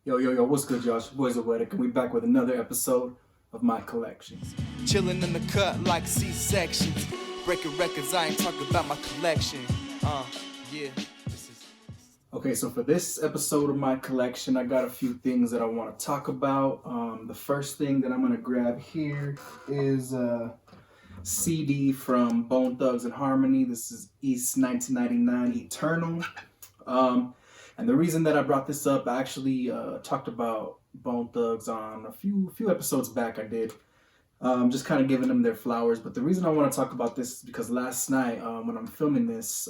Yo, what's good, y'all? It's your boys Awedic, and we back with another episode of my collections. Chillin' in the cut like C-sections. Breaking records, I ain't talking about my collection. Yeah. This is. Okay, so for this episode of my collection, I got a few things that I want to talk about. The first thing that I'm going to grab here is a CD from Bone Thugs and Harmony. This is East 1999 Eternal. And the reason that I brought this up, I actually talked about Bone Thugs on a few episodes back. I did, just kind of giving them their flowers. But the reason I want to talk about this is because last night, when I'm filming this,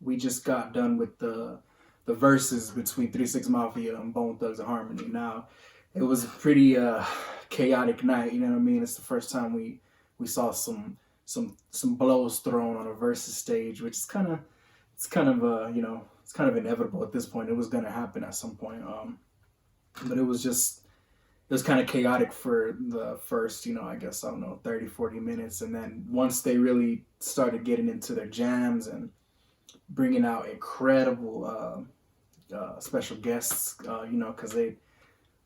we just got done with the verses between 3 6 Mafia and Bone Thugs and Harmony. Now, it was a pretty chaotic night. You know what I mean? It's the first time we saw some blows thrown on a versus stage, which is kind of it's kind of inevitable at this point. It was going to happen at some point. But it was kind of chaotic for the first, I guess, I don't know, 30, 40 minutes. And then once they really started getting into their jams and bringing out incredible special guests, because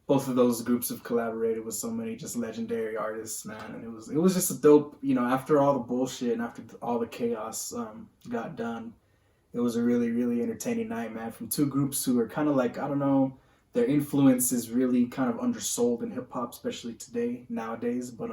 both of those groups have collaborated with so many just legendary artists, man. And it was just a dope, after all the bullshit and after all the chaos got done, it was a really, really entertaining night, man, from two groups who are kind of like, I don't know, their influence is really kind of undersold in hip hop, especially nowadays. But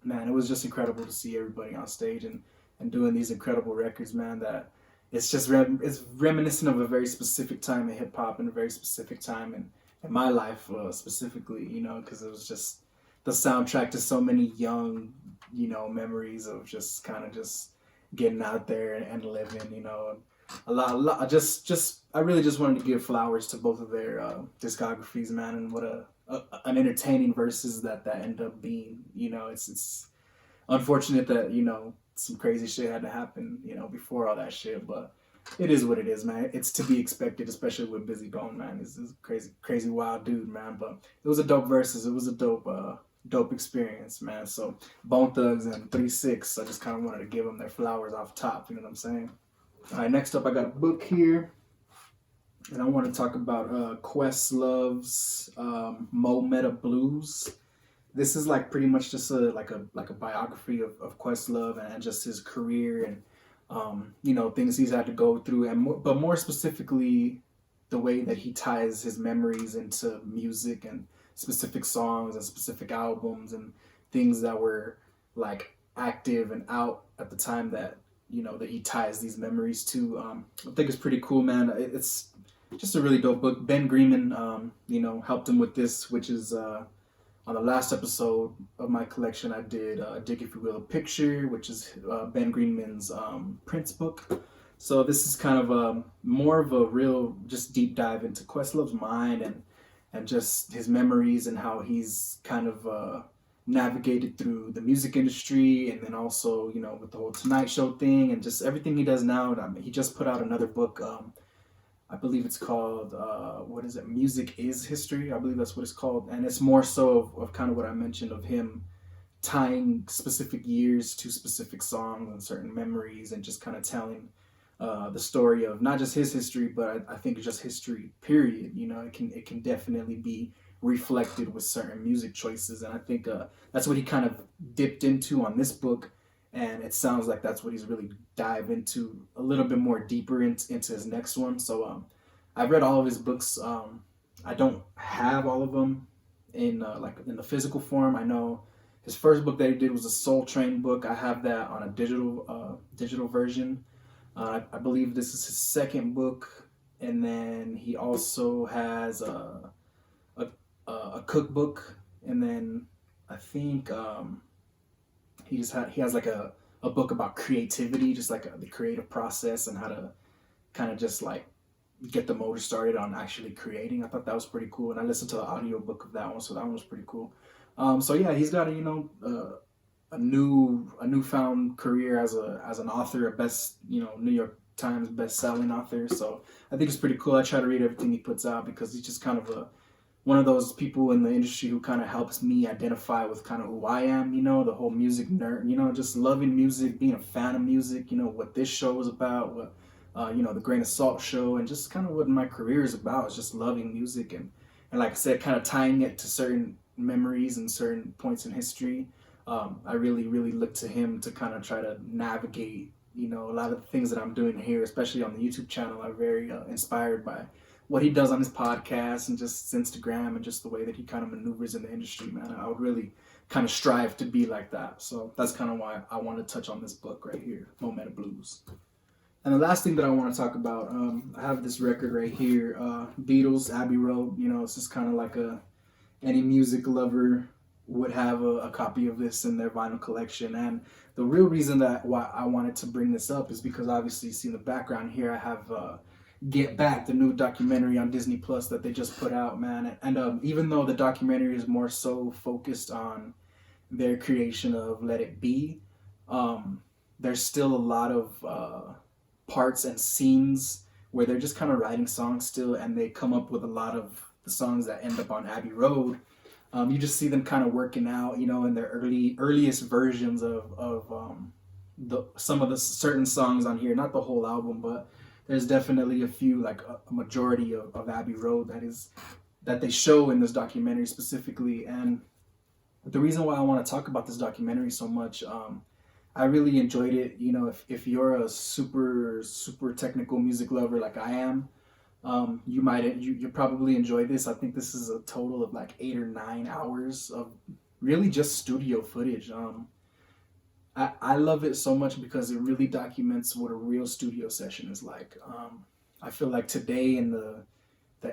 man, it was just incredible to see everybody on stage and doing these incredible records, man. That it's just it's reminiscent of a very specific time in hip hop and a very specific time in my life specifically, because it was just the soundtrack to so many young, memories of just kind of just getting out there and living, a lot. I really just wanted to give flowers to both of their discographies, man, and what an entertaining verses that ended up being. It's unfortunate that some crazy shit had to happen, before all that shit, but it is what it is, man. It's to be expected, especially with Busy Bone, man. He's a crazy wild dude, man. But it was a dope verses. It was a dope experience, man. So Bone Thugs and 3 6, I just kind of wanted to give them their flowers off top. You know what I'm saying? All right, next up, I got a book here, and I want to talk about Questlove's Mo Meta Blues. This is like pretty much just a biography of Questlove and just his career and things he's had to go through, but more specifically, the way that he ties his memories into music and specific songs and specific albums and things that were like active and out at the time that that he ties these memories to. I think it's pretty cool, man. It's just a really dope book. Ben Greenman, helped him with this, which is on the last episode of my collection, I did Dig If You Will a Picture, which is Ben Greenman's Prince book. So this is kind of more of a real just deep dive into Questlove's mind and just his memories and how he's kind of navigated through the music industry, and then also, with the whole Tonight Show thing and just everything he does now. I mean, he just put out another book. I believe it's called, what is it? Music is History. I believe that's what it's called. And it's more so of kind of what I mentioned of him tying specific years to specific songs and certain memories and just kind of telling the story of not just his history, but I think just history, period. It can definitely be reflected with certain music choices. And I think that's what he kind of dipped into on this book. And it sounds like that's what he's really dive into a little bit more deeper into his next one. So I've read all of his books. I don't have all of them in in the physical form. I know his first book that he did was a Soul Train book. I have that on a digital version. I believe this is his second book, and then he also has a cookbook, and then I think he has like a book about creativity, just like the creative process and how to kind of just like get the motor started on actually creating. I thought that was pretty cool, and I listened to the audio book of that one, so that one was pretty cool. So yeah, he's got a newfound career as an author, a New York Times best-selling author. So I think it's pretty cool. I try to read everything he puts out because he's just kind of one of those people in the industry who kind of helps me identify with kind of who I am, the whole music nerd, just loving music, being a fan of music, what this show is about, the Grain of Salt show, and just kind of what my career is about, is just loving music, and like I said, kind of tying it to certain memories and certain points in history. I really, really look to him to kind of try to navigate, a lot of the things that I'm doing here, especially on the YouTube channel. I'm very inspired by what he does on his podcast and just his Instagram and just the way that he kind of maneuvers in the industry, man. I would really kind of strive to be like that. So that's kind of why I want to touch on this book right here, Moment of Blues. And the last thing that I want to talk about, I have this record right here, Beatles, Abbey Road. It's just kind of like any music lover would have a copy of this in their vinyl collection. And the real reason that why I wanted to bring this up is because obviously you see in the background here, I have Get Back, the new documentary on Disney Plus that they just put out, man. And even though the documentary is more so focused on their creation of Let It Be, there's still a lot of parts and scenes where they're just kind of writing songs still, and they come up with a lot of the songs that end up on Abbey Road. You just see them kind of working out, in their earliest versions of some of the certain songs on here. Not the whole album, but there's definitely a few, like a majority of Abbey Road that they show in this documentary specifically. And the reason why I want to talk about this documentary so much, I really enjoyed it. If you're a super, super technical music lover like I am, you probably enjoy this. I think this is a total of like 8 or 9 hours of really just studio footage. I love it so much because it really documents what a real studio session is like. I feel like today in the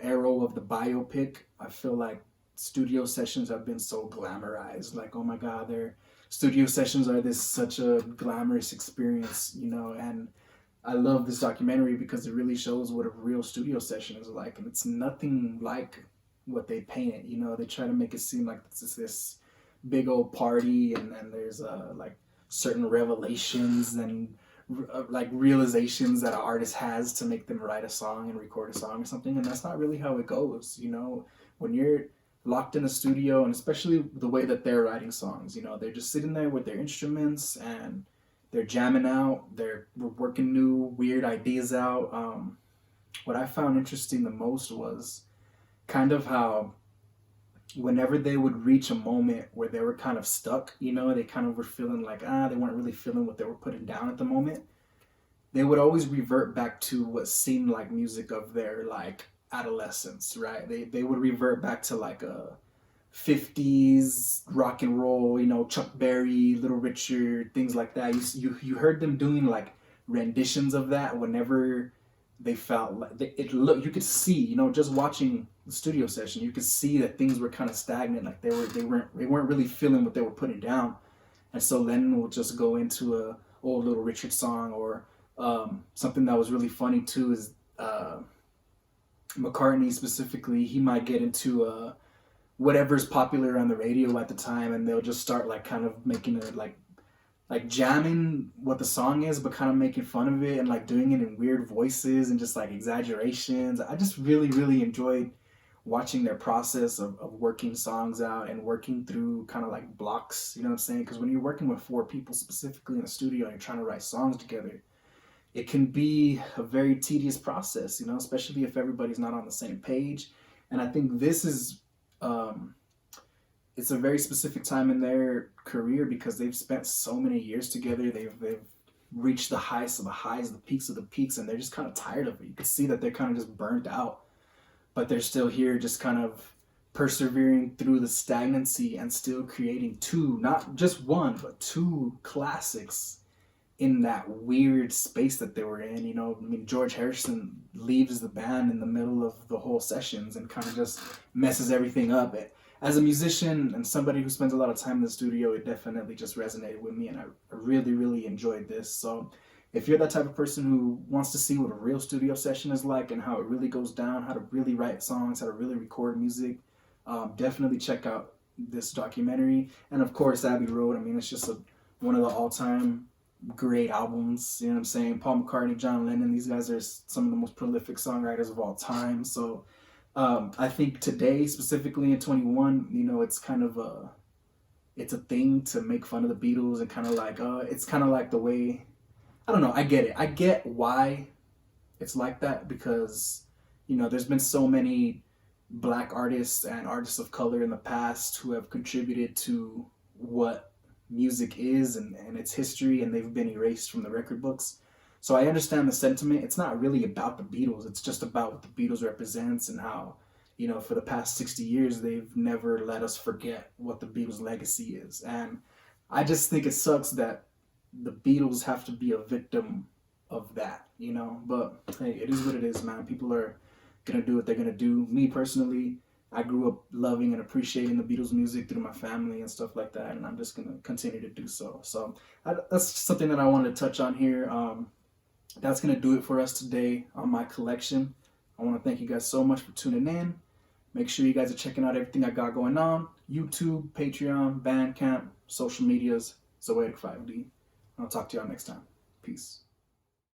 era of the biopic, I feel like studio sessions have been so glamorized. Like, oh my God, their studio sessions are such a glamorous experience, and I love this documentary because it really shows what a real studio session is like, and it's nothing like what they paint it. They try to make it seem like it's this big old party, and there's like certain revelations and like realizations that an artist has to make them write a song and record a song or something, and that's not really how it goes. When you're locked in a studio, and especially the way that they're writing songs, they're just sitting there with their instruments and they're jamming out, they're working new weird ideas out. What I found interesting the most was kind of how whenever they would reach a moment where they were kind of stuck, they kind of were feeling like, they weren't really feeling what they were putting down at the moment, they would always revert back to what seemed like music of their like adolescence, right? They would revert back to like a 50s rock and roll, Chuck Berry, Little Richard, things like that. You heard them doing like renditions of that whenever they felt like you could see, just watching the studio session, you could see that things were kind of stagnant, like they weren't really feeling what they were putting down. And so Lennon will just go into a old Little Richard song, or something that was really funny too is McCartney specifically, he might get into whatever's popular on the radio at the time, and they'll just start like kind of making it like jamming what the song is, but kind of making fun of it and like doing it in weird voices and just like exaggerations. I just really, really enjoyed watching their process of working songs out and working through kind of like blocks, you know what I'm saying? Because when you're working with 4 people specifically in a studio and you're trying to write songs together, it can be a very tedious process, especially if everybody's not on the same page. And I think this is, it's a very specific time in their career because they've spent so many years together. They've reached the highs of the highs, the peaks of the peaks, and they're just kind of tired of it. You can see that they're kind of just burnt out, but they're still here just kind of persevering through the stagnancy and still creating 2, not just 1, but 2 classics in that weird space that they were in. George Harrison leaves the band in the middle of the whole sessions and kind of just messes everything up. As a musician and somebody who spends a lot of time in the studio, it definitely just resonated with me, and I really, really enjoyed this. So if you're that type of person who wants to see what a real studio session is like and how it really goes down, how to really write songs, how to really record music, definitely check out this documentary. And of course, Abbey Road. It's just one of the all-time great albums, you know what I'm saying? Paul McCartney, John Lennon, these guys are some of the most prolific songwriters of all time. So I think today, specifically in 21, it's kind of it's a thing to make fun of the Beatles and kind of like, it's kind of like the way, I don't know, I get it. I get why it's like that because, you know, there's been so many black artists and artists of color in the past who have contributed to what music is and its history, and they've been erased from the record books. So I understand the sentiment. It's not really about the Beatles. It's just about what the Beatles represents and how, you know, for the past 60 years, they've never let us forget what the Beatles' legacy is. And I just think it sucks that the Beatles have to be a victim of that, you know? But hey, it is what it is, man. People are gonna do what they're gonna do. Me personally, I grew up loving and appreciating the Beatles music through my family and stuff like that, and I'm just gonna continue to do so. So that's something that I wanted to touch on here. That's going to do it for us today on my collection. I want to thank you guys so much for tuning in. Make sure you guys are checking out everything I got going on. YouTube, Patreon, Bandcamp, social medias, Zoetic5D. I'll talk to y'all next time. Peace.